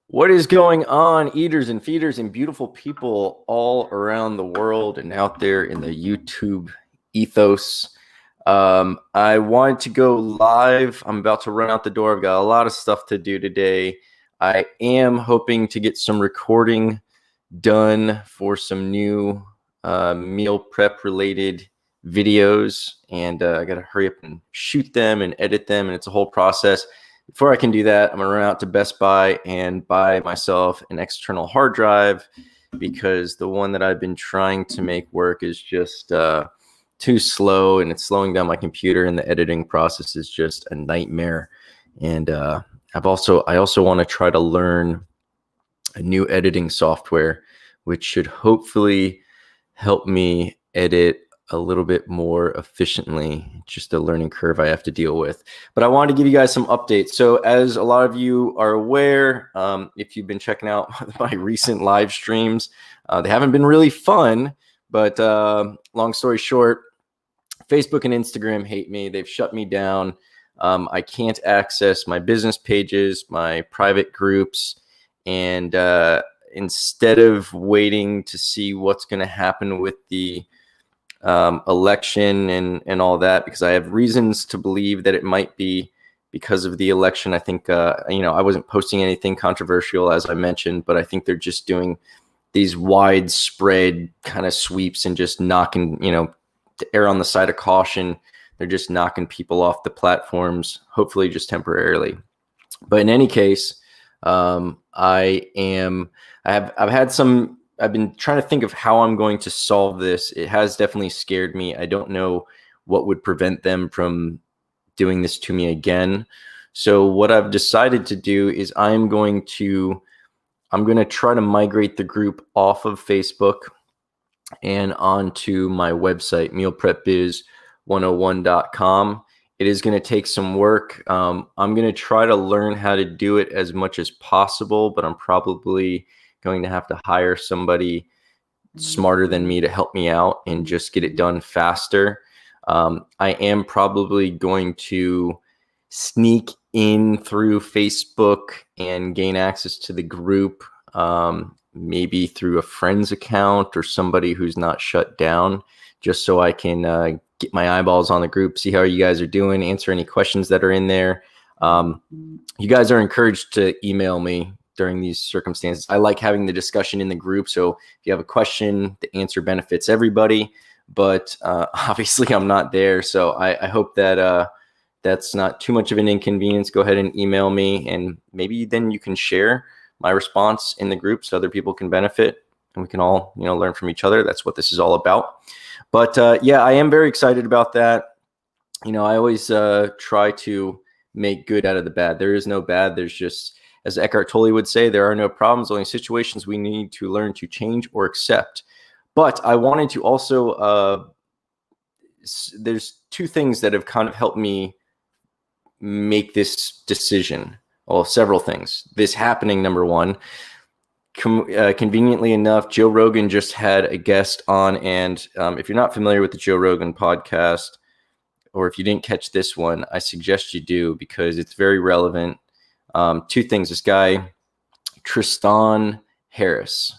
What is going on, eaters and feeders and beautiful people all around the world and out there in the YouTube ethos? I wanted to go live. I'm about to run out the door. I've got a lot of stuff to do today. I am hoping to get some recording done for some new meal prep related videos, and I got to hurry up and shoot them and edit them, and it's a whole process. Before I can do that, I'm going to run out to Best Buy and buy myself an external hard drive because the one that I've been trying to make work is just too slow, and it's slowing down my computer, and the editing process is just a nightmare. And I also want to try to learn a new editing software, which should hopefully help me edit a little bit more efficiently. Just a learning curve I have to deal with. But I wanted to give you guys some updates. So as a lot of you are aware, if you've been checking out my recent live streams, they haven't been really fun, but long story short, Facebook and Instagram hate me. They've shut me down. I can't access my business pages, my private groups, and instead of waiting to see what's going to happen with the election and all that, because I have reasons to believe that it might be because of the election. I think, I wasn't posting anything controversial, as I mentioned, but I think they're just doing these widespread kind of sweeps and just knocking, to err on the side of caution. They're just knocking people off the platforms, hopefully just temporarily. But in any case, I've been trying to think of how I'm going to solve this. It has definitely scared me. I don't know what would prevent them from doing this to me again. So what I've decided to do is I'm going to try to migrate the group off of Facebook and onto my website, mealprepbiz101.com. It is going to take some work. I'm going to try to learn how to do it as much as possible, but I'm probably going to have to hire somebody smarter than me to help me out and just get it done faster. I am probably going to sneak in through Facebook and gain access to the group, maybe through a friend's account or somebody who's not shut down, just so I can get my eyeballs on the group, see how you guys are doing, answer any questions that are in there. You guys are encouraged to email me during these circumstances. I like having the discussion in the group. So if you have a question, the answer benefits everybody, but obviously I'm not there. So I hope that that's not too much of an inconvenience. Go ahead and email me, and maybe then you can share my response in the group so other people can benefit, and we can all, learn from each other. That's what this is all about. But I am very excited about that. I always try to make good out of the bad. There is no bad. There's just, as Eckhart Tolle would say, there are no problems, only situations we need to learn to change or accept. But I wanted to also, there's two things that have kind of helped me make this decision. Well, several things. This happening, number one. Conveniently enough, Joe Rogan just had a guest on, and if you're not familiar with the Joe Rogan podcast, or if you didn't catch this one, I suggest you do, because it's very relevant. Two things. This guy, Tristan Harris,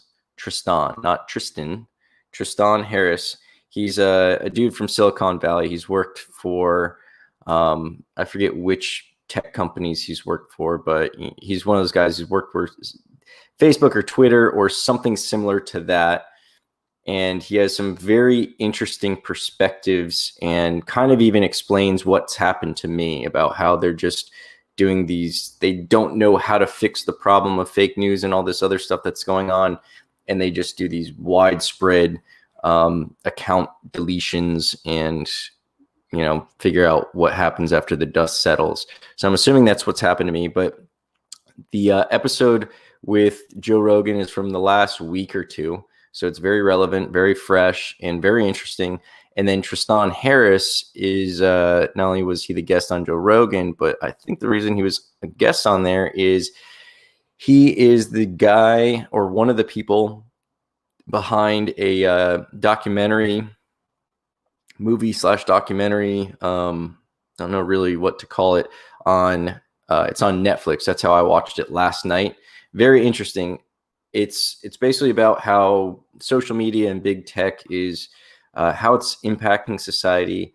not Tristan, Tristan Harris. He's a dude from Silicon Valley. He's worked for, I forget which tech companies he's worked for, but he's one of those guys who's worked for Facebook or Twitter or something similar to that. And he has some very interesting perspectives and kind of even explains what's happened to me about how they're just doing these. They don't know how to fix the problem of fake news and all this other stuff that's going on. And they just do these widespread account deletions and, figure out what happens after the dust settles. So I'm assuming that's what's happened to me. But the episode with Joe Rogan is from the last week or two. So it's very relevant, very fresh, and very interesting. And then Tristan Harris is, not only was he the guest on Joe Rogan, but I think the reason he was a guest on there is he is the guy, or one of the people behind a movie/documentary. I don't know really what to call it. It's on Netflix. That's how I watched it last night. very interesting. It's basically about how social media and big tech is how it's impacting society,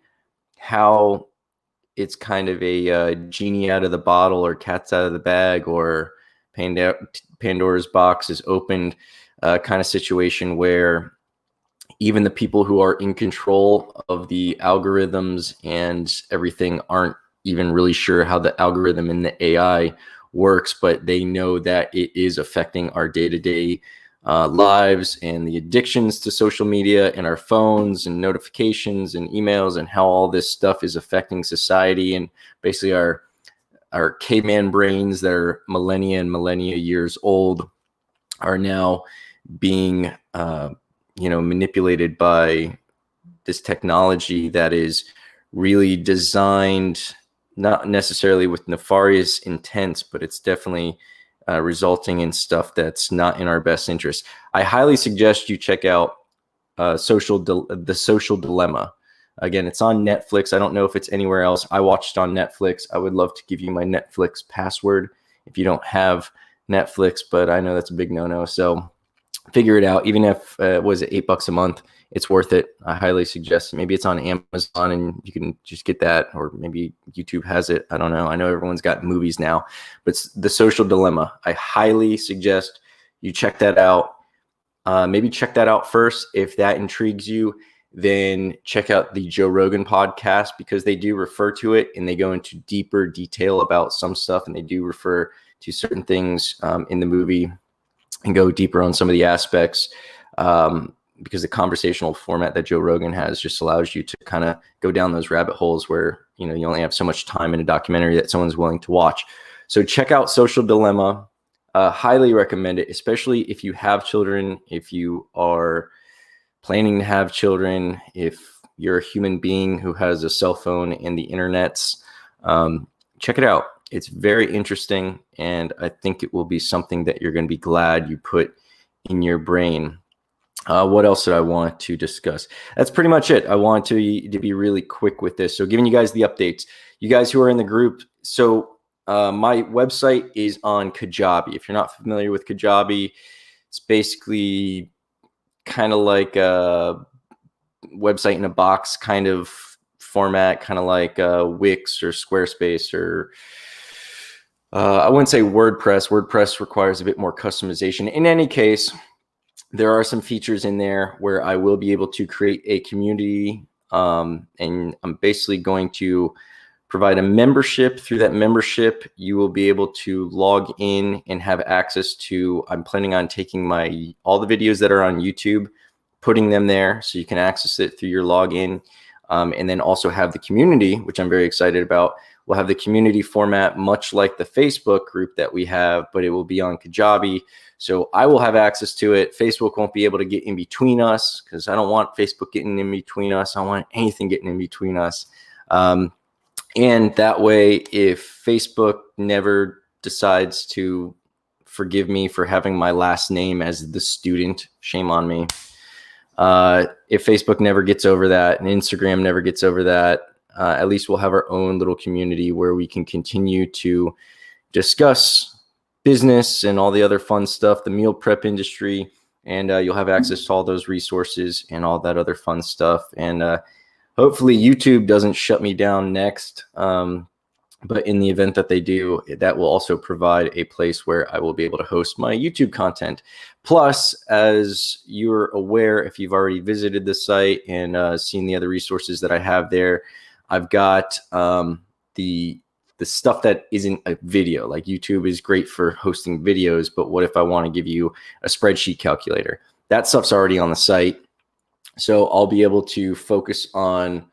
how it's kind of a genie out of the bottle or cat's out of the bag or Pandora's box is opened kind of situation where even the people who are in control of the algorithms and everything aren't even really sure how the algorithm and the AI works, but they know that it is affecting our day-to-day lives and the addictions to social media and our phones and notifications and emails and how all this stuff is affecting society and basically our caveman brains that are millennia years old are now being manipulated by this technology that is really designed not necessarily with nefarious intents, but it's definitely resulting in stuff that's not in our best interest. I highly suggest you check out The Social Dilemma. Again, it's on Netflix. I don't know if it's anywhere else. I watched it on Netflix. I would love to give you my Netflix password if you don't have Netflix, but I know that's a big no-no. So figure it out. Even if it was $8 a month, it's worth it. I highly suggest it. Maybe it's on Amazon and you can just get that, or maybe YouTube has it. I don't know. I know everyone's got movies now, but it's The Social Dilemma. I highly suggest you check that out. Maybe check that out first. If that intrigues you, then check out the Joe Rogan podcast because they do refer to it and they go into deeper detail about some stuff, and they do refer to certain things in the movie and go deeper on some of the aspects because the conversational format that Joe Rogan has just allows you to kind of go down those rabbit holes where, you only have so much time in a documentary that someone's willing to watch. So check out Social Dilemma. Highly recommend it, especially if you have children, if you are planning to have children, if you're a human being who has a cell phone and the internets. Check it out. It's very interesting, and I think it will be something that you're going to be glad you put in your brain. What else did I want to discuss? That's pretty much it. I want to be really quick with this. So giving you guys the updates. You guys who are in the group, so my website is on Kajabi. If you're not familiar with Kajabi, it's basically kind of like a website in a box kind of format, kind of like Wix or Squarespace or I wouldn't say WordPress. WordPress requires a bit more customization. In any case, there are some features in there where I will be able to create a community, and I'm basically going to provide a membership. Through that membership, you will be able to log in and have access to, I'm planning on taking all the videos that are on YouTube, putting them there so you can access it through your login, and then also have the community, which I'm very excited about. We'll have the community format much like the Facebook group that we have, but it will be on Kajabi. So I will have access to it. Facebook won't be able to get in between us because I don't want Facebook getting in between us. I don't want anything getting in between us. And that way, if Facebook never decides to forgive me for having my last name as the student, shame on me. If Facebook never gets over that and Instagram never gets over that, at least we'll have our own little community where we can continue to discuss business and all the other fun stuff, the meal prep industry, and you'll have access to all those resources and all that other fun stuff. And hopefully YouTube doesn't shut me down next. But in the event that they do, that will also provide a place where I will be able to host my YouTube content. Plus, as you're aware, if you've already visited the site and seen the other resources that I have there, I've got the stuff that isn't a video. Like YouTube is great for hosting videos, but what if I want to give you a spreadsheet calculator? That stuff's already on the site. So I'll be able to focus on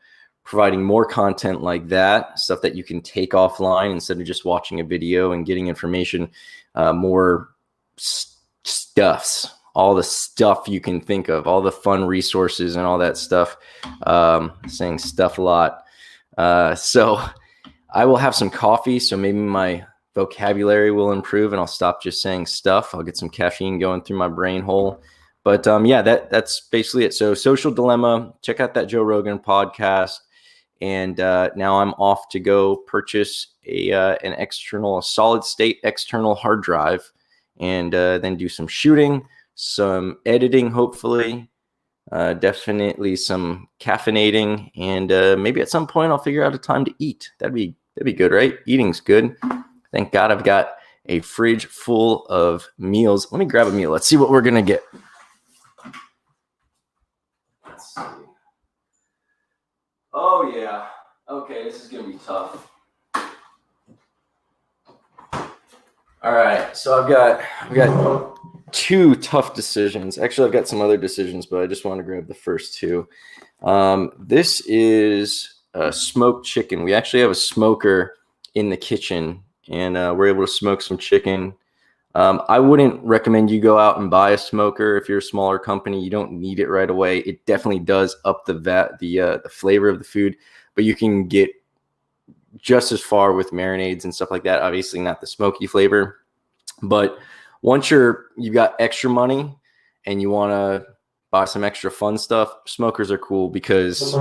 providing more content like that, stuff that you can take offline instead of just watching a video and getting information, more stuffs, all the stuff you can think of, all the fun resources and all that stuff. Saying stuff a lot. So I will have some coffee, so maybe my vocabulary will improve and I'll stop just saying stuff. I'll get some caffeine going through my brain hole. But yeah, that's basically it. So Social Dilemma, check out that Joe Rogan podcast. And now I'm off to go purchase a solid state external hard drive and then do some shooting, some editing, hopefully, definitely some caffeinating, and maybe at some point I'll figure out a time to eat. That'd be good, right? Eating's good. Thank God I've got a fridge full of meals. Let me grab a meal. Let's see what we're gonna get. Let's see. Oh yeah. Okay, this is gonna be tough. All right, so I've got two tough decisions. Actually, I've got some other decisions, but I just want to grab the first two. This is smoked chicken. We actually have a smoker in the kitchen, and we're able to smoke some chicken. I wouldn't recommend you go out and buy a smoker if you're a smaller company. You don't need it right away. It definitely does up the flavor of the food, but you can get just as far with marinades and stuff like that. Obviously not the smoky flavor, but once you've got extra money and you want to buy some extra fun stuff, smokers are cool because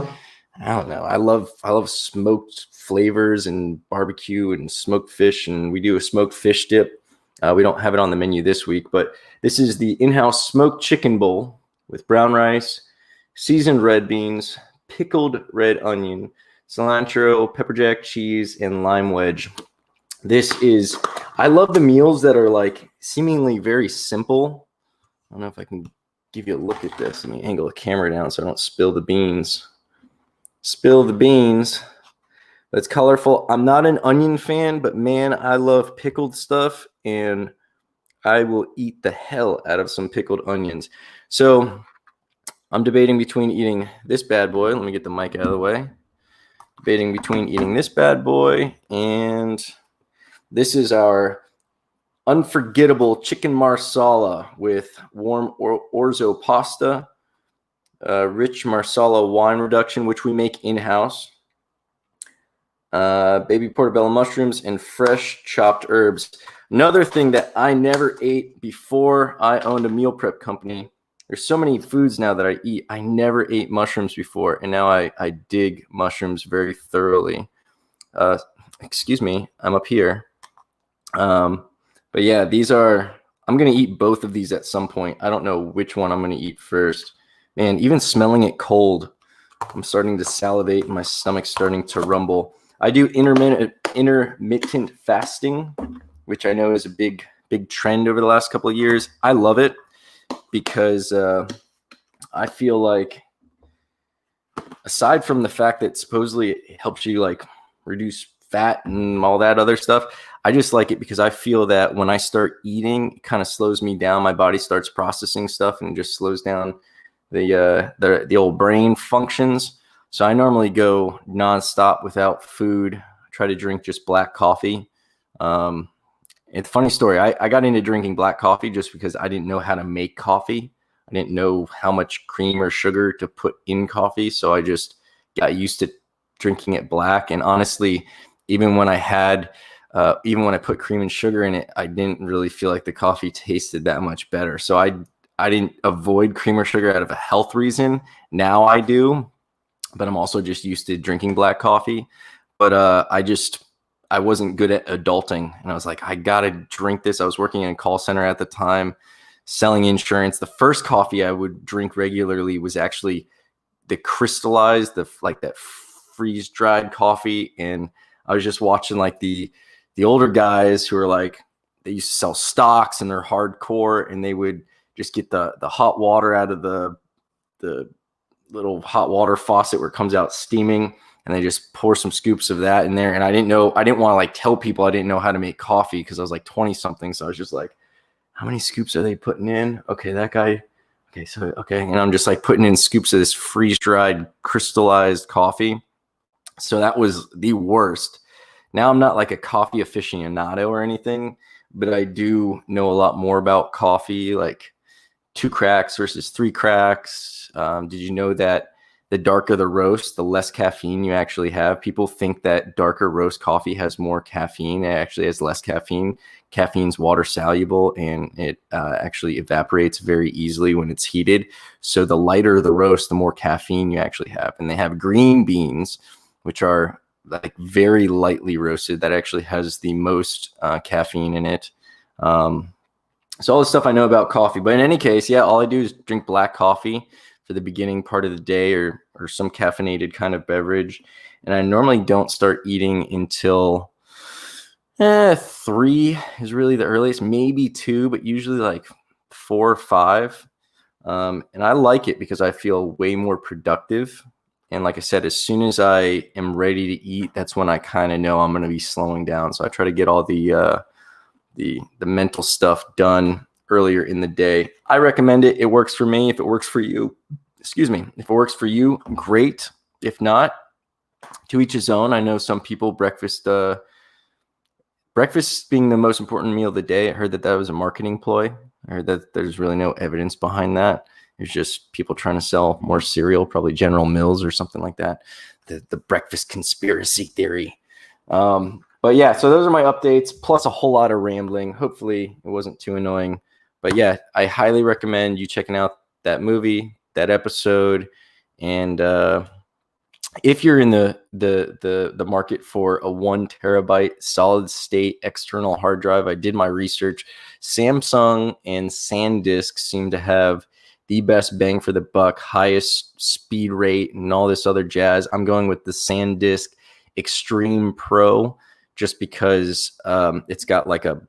I don't know. I love smoked flavors and barbecue and smoked fish, and we do a smoked fish dip. We don't have it on the menu this week, but this is the in-house smoked chicken bowl with brown rice, seasoned red beans, pickled red onion, cilantro, pepper jack cheese, and lime wedge. I love the meals that are like seemingly very simple. I don't know if I can give you a look at this. Let me angle the camera down so I don't spill the beans. Spill the beans. But it's colorful. I'm not an onion fan, but man, I love pickled stuff, and I will eat the hell out of some pickled onions. So I'm debating between eating this bad boy. Let me get the mic out of the way. Debating between eating this bad boy, and this is our unforgettable chicken marsala with warm orzo pasta, rich marsala wine reduction, which we make in-house, baby portobello mushrooms, and fresh chopped herbs. Another thing that I never ate before I owned a meal prep company. There's so many foods now that I eat. I never ate mushrooms before, and now I dig mushrooms very thoroughly. Excuse me, I'm up here. But yeah, I'm going to eat both of these at some point. I don't know which one I'm going to eat first. Man, even smelling it cold, I'm starting to salivate and my stomach's starting to rumble. I do intermittent fasting, which I know is a big trend over the last couple of years. I love it because I feel like, aside from the fact that supposedly it helps you like reduce fat and all that other stuff, I just like it because I feel that when I start eating, it kind of slows me down. My body starts processing stuff and just slows down the old brain functions. So I normally go nonstop without food. I try to drink just black coffee. It's a funny story. I got into drinking black coffee just because I didn't know how to make coffee. I didn't know how much cream or sugar to put in coffee. So I just got used to drinking it black. And honestly, even when I put cream and sugar in it, I didn't really feel like the coffee tasted that much better. So I didn't avoid cream or sugar out of a health reason. Now I do, but I'm also just used to drinking black coffee. But I wasn't good at adulting, and I was like, I gotta drink this. I was working in a call center at the time, selling insurance. The first coffee I would drink regularly was actually the crystallized, that freeze dried coffee, and I was just watching like the older guys who are like, they used to sell stocks and they're hardcore, and they would just get the hot water out of the little hot water faucet where it comes out steaming, and they just pour some scoops of that in there. And I didn't want to like tell people I didn't know how to make coffee because I was like 20 something. So I was just like, how many scoops are they putting in? Okay, that guy. Okay. And I'm just like putting in scoops of this freeze dried crystallized coffee. So that was the worst. Now I'm not like a coffee aficionado or anything, but I do know a lot more about coffee, like 2 cracks versus 3 cracks. Did you know that the darker the roast, the less caffeine you actually have? People think that darker roast coffee has more caffeine. It actually has less caffeine. Caffeine's water soluble, and it actually evaporates very easily when it's heated. So the lighter the roast, the more caffeine you actually have. And they have green beans, which are like very lightly roasted, that actually has the most caffeine in it. So all the stuff I know about coffee. But in any case, yeah, all I do is drink black coffee for the beginning part of the day, or some caffeinated kind of beverage. And I normally don't start eating until 3 is really the earliest, maybe 2, but usually like 4 or 5. And I like it because I feel way more productive. And like I said, as soon as I am ready to eat, that's when I kind of know I'm going to be slowing down. So I try to get all the mental stuff done earlier in the day. I recommend it. It works for me. If it works for you, if it works for you, great. If not, to each his own. I know some people breakfast being the most important meal of the day. I heard that was a marketing ploy. I heard that there's really no evidence behind that. It's just people trying to sell more cereal, probably General Mills or something like that. The breakfast conspiracy theory. But yeah, so those are my updates, plus a whole lot of rambling. Hopefully it wasn't too annoying. But yeah, I highly recommend you checking out that movie, that episode. And if you're in the market for a 1 terabyte solid state external hard drive, I did my research. Samsung and SanDisk seem to have the best bang for the buck, highest speed rate, and all this other jazz. I'm going with the SanDisk Extreme Pro just because it's got like a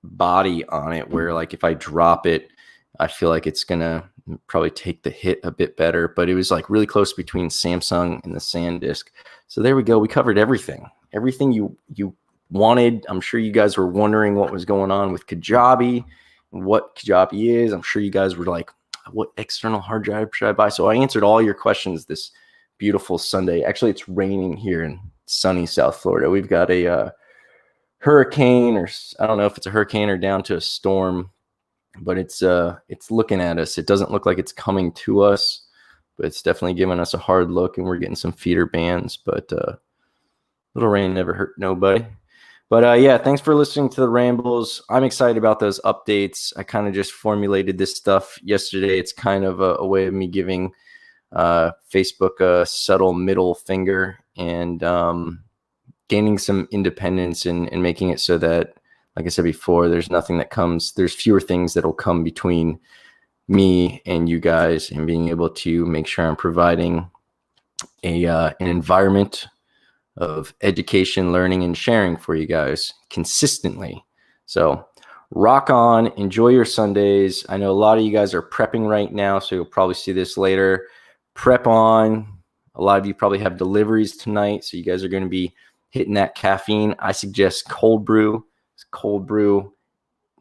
body on it where, like, if I drop it, I feel like it's gonna probably take the hit a bit better. But it was like really close between Samsung and the SanDisk. So there we go. We covered everything you wanted. I'm sure you guys were wondering what was going on with Kajabi and what Kajabi is. I'm sure you guys were like, what external hard drive should I buy? So I answered all your questions this beautiful Sunday. Actually, it's raining here in sunny South Florida. We've got a hurricane, or I don't know if it's a hurricane or down to a storm, but it's looking at us. It doesn't look like it's coming to us, but it's definitely giving us a hard look, and we're getting some feeder bands. But little rain never hurt nobody. But yeah, thanks for listening to the rambles. I'm excited about those updates. I kind of just formulated this stuff yesterday. It's kind of a way of me giving Facebook a subtle middle finger and gaining some independence and making it so that, like I said before, there's fewer things that will come between me and you guys, and being able to make sure I'm providing an environment of education, learning, and sharing for you guys consistently. So rock on, enjoy your Sundays. I know a lot of you guys are prepping right now, so you'll probably see this later. Prep on. A lot of you probably have deliveries tonight, so you guys are going to be hitting that caffeine. I suggest cold brew. Cold brew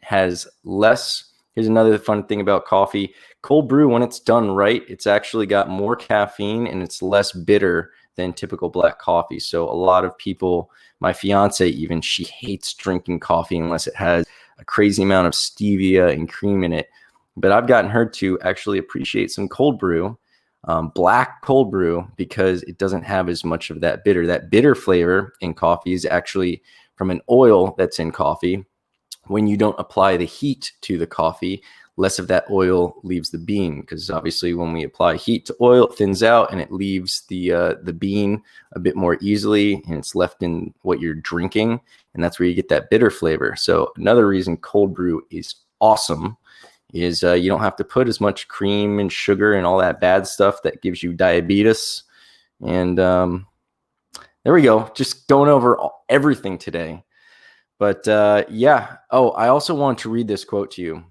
has less. Here's another fun thing about coffee. Cold brew, when it's done right, it's actually got more caffeine and it's less bitter than typical black coffee. So a lot of people, my fiance even, she hates drinking coffee unless it has a crazy amount of stevia and cream in it. But I've gotten her to actually appreciate some cold brew, black cold brew, because it doesn't have as much of that bitter. That bitter flavor in coffee is actually from an oil that's in coffee. When you don't apply the heat to the coffee, less of that oil leaves the bean, because obviously when we apply heat to oil, it thins out and it leaves the bean a bit more easily, and it's left in what you're drinking, and that's where you get that bitter flavor. So another reason cold brew is awesome is you don't have to put as much cream and sugar and all that bad stuff that gives you diabetes. And there we go. Just going over everything today. But yeah. Oh, I also want to read this quote to you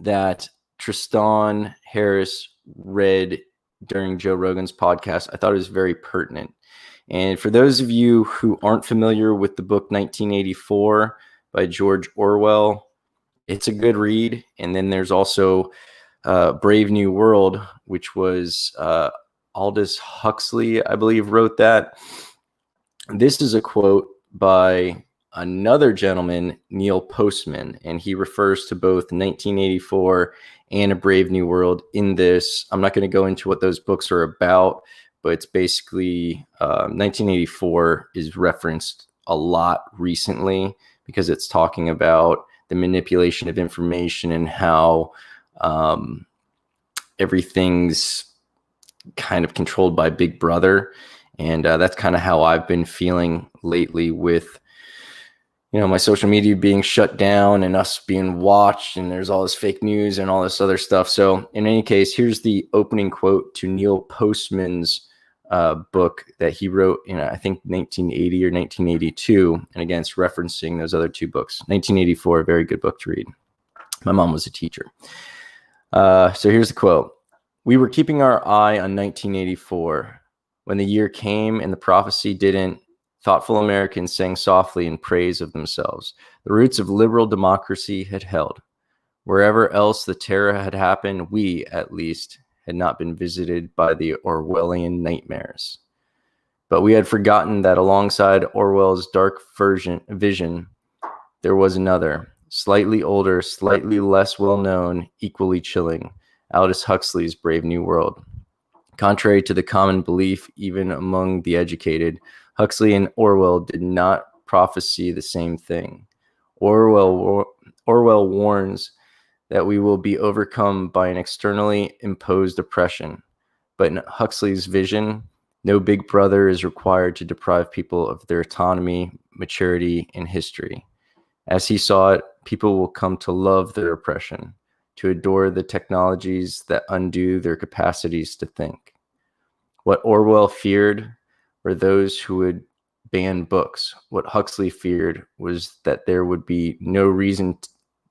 that Tristan Harris read during Joe Rogan's podcast. I thought it was very pertinent. And for those of you who aren't familiar with the book 1984 by George Orwell, it's a good read. And then there's also Brave New World, which was Aldous Huxley, I believe, wrote that. This is a quote by another gentleman, Neil Postman, and he refers to both 1984 and A Brave New World in this. I'm not going to go into what those books are about, but it's basically 1984 is referenced a lot recently because it's talking about the manipulation of information and how everything's kind of controlled by Big Brother. And that's kind of how I've been feeling lately with my social media being shut down and us being watched, and there's all this fake news and all this other stuff. So in any case, here's the opening quote to Neil Postman's book that he wrote in, I think, 1980 or 1982. And again, it's referencing those other two books. 1984, a very good book to read. My mom was a teacher. So here's the quote. "We were keeping our eye on 1984. When the year came and the prophecy didn't, thoughtful Americans sang softly in praise of themselves. The roots of liberal democracy had held. Wherever else the terror had happened, we, at least, had not been visited by the Orwellian nightmares. But we had forgotten that alongside Orwell's dark vision, there was another, slightly older, slightly less well-known, equally chilling, Aldous Huxley's Brave New World. Contrary to the common belief, even among the educated, Huxley and Orwell did not prophesy the same thing. Orwell warns that we will be overcome by an externally imposed oppression. But in Huxley's vision, no big brother is required to deprive people of their autonomy, maturity, and history. As he saw it, people will come to love their oppression, to adore the technologies that undo their capacities to think. What Orwell feared were those who would ban books. What Huxley feared was that there would be no reason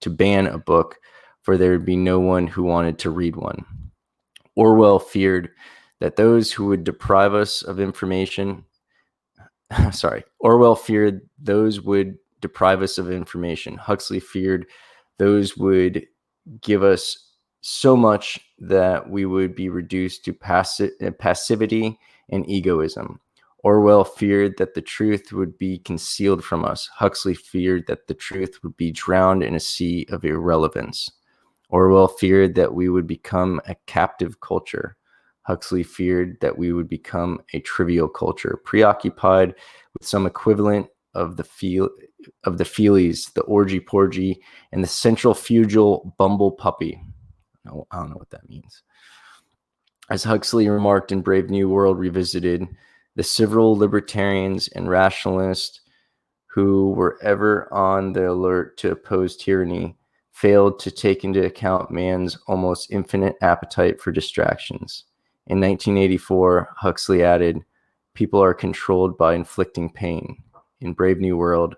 to ban a book, for there would be no one who wanted to read one. Orwell feared that those who would deprive us of information, Orwell feared those would deprive us of information. Huxley feared those would give us so much that we would be reduced to passivity and egoism. Orwell feared that the truth would be concealed from us. Huxley feared that the truth would be drowned in a sea of irrelevance. Orwell feared that we would become a captive culture. Huxley feared that we would become a trivial culture, preoccupied with some equivalent of the feelies, the orgy-porgy, and the centrifugal bumble puppy. I don't know what that means. As Huxley remarked in Brave New World Revisited, the civil libertarians and rationalists who were ever on the alert to oppose tyranny failed to take into account man's almost infinite appetite for distractions. In 1984, Huxley added, "People are controlled by inflicting pain. In Brave New World,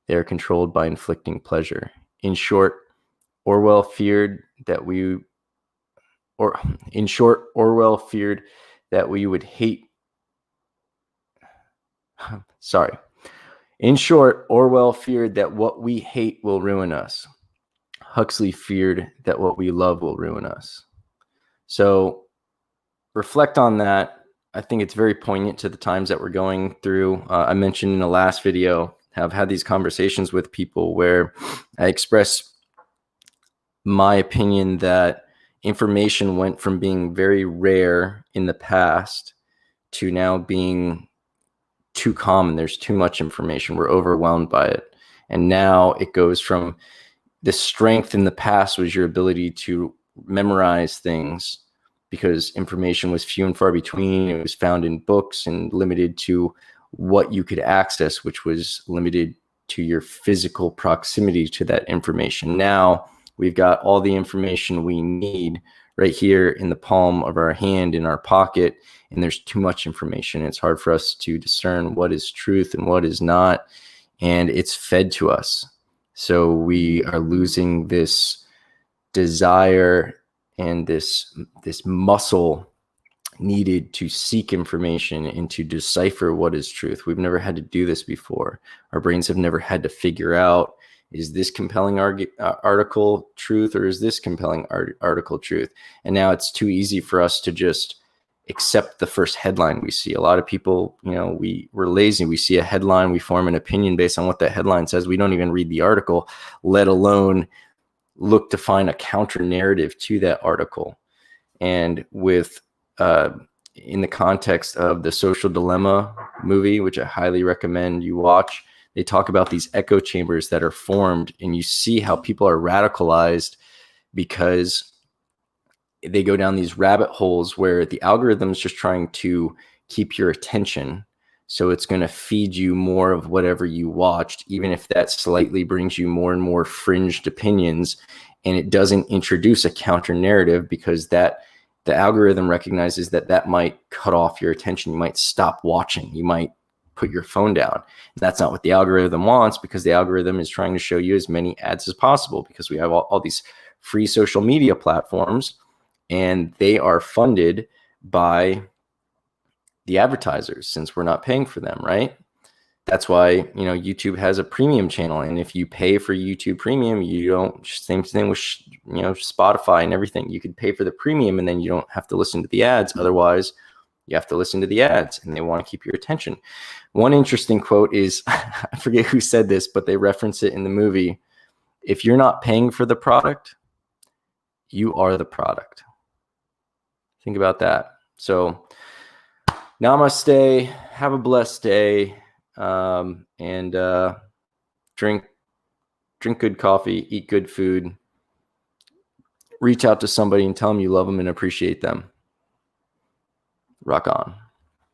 they are controlled by inflicting pleasure." In short, Orwell feared that we would hate. In short, Orwell feared that what we hate will ruin us. Huxley feared that what we love will ruin us. So reflect on that. I think it's very poignant to the times that we're going through. I mentioned in the last video, I've had these conversations with people where I express my opinion that information went from being very rare in the past to now being too common. There's too much information. We're overwhelmed by it. And now it goes from the strength in the past was your ability to memorize things because information was few and far between. It was found in books and limited to what you could access, which was limited to your physical proximity to that information. Now we've got all the information we need right here in the palm of our hand, in our pocket, and there's too much information. It's hard for us to discern what is truth and what is not, and it's fed to us. So we are losing this desire and this muscle needed to seek information and to decipher what is truth. We've never had to do this before. Our brains have never had to figure out, is this compelling article truth, or is this compelling article truth? And now it's too easy for us to just accept the first headline we see. A lot of people, we're lazy. We see a headline, we form an opinion based on what that headline says. We don't even read the article, let alone look to find a counter narrative to that article. And with in the context of the Social Dilemma movie, which I highly recommend you watch, they talk about these echo chambers that are formed, and you see how people are radicalized because they go down these rabbit holes where the algorithm is just trying to keep your attention, So it's going to feed you more of whatever you watched, even if that slightly brings you more and more fringed opinions, and it doesn't introduce a counter narrative, because that the algorithm recognizes that that might cut off your attention. You might stop watching. You might put your phone down. That's not what the algorithm wants, because the algorithm is trying to show you as many ads as possible, because we have all these free social media platforms, and they are funded by the advertisers, since we're not paying for them, right? That's why, YouTube has a premium channel, and if you pay for YouTube Premium, you don't. Same thing with Spotify and everything. You could pay for the premium, and then you don't have to listen to the ads. Otherwise, you have to listen to the ads, and they want to keep your attention. One interesting quote is, I forget who said this, but they reference it in the movie. If you're not paying for the product, you are the product. Think about that. So, namaste. Have a blessed day. And drink good coffee, eat good food, reach out to somebody and tell them you love them and appreciate them. Rock on.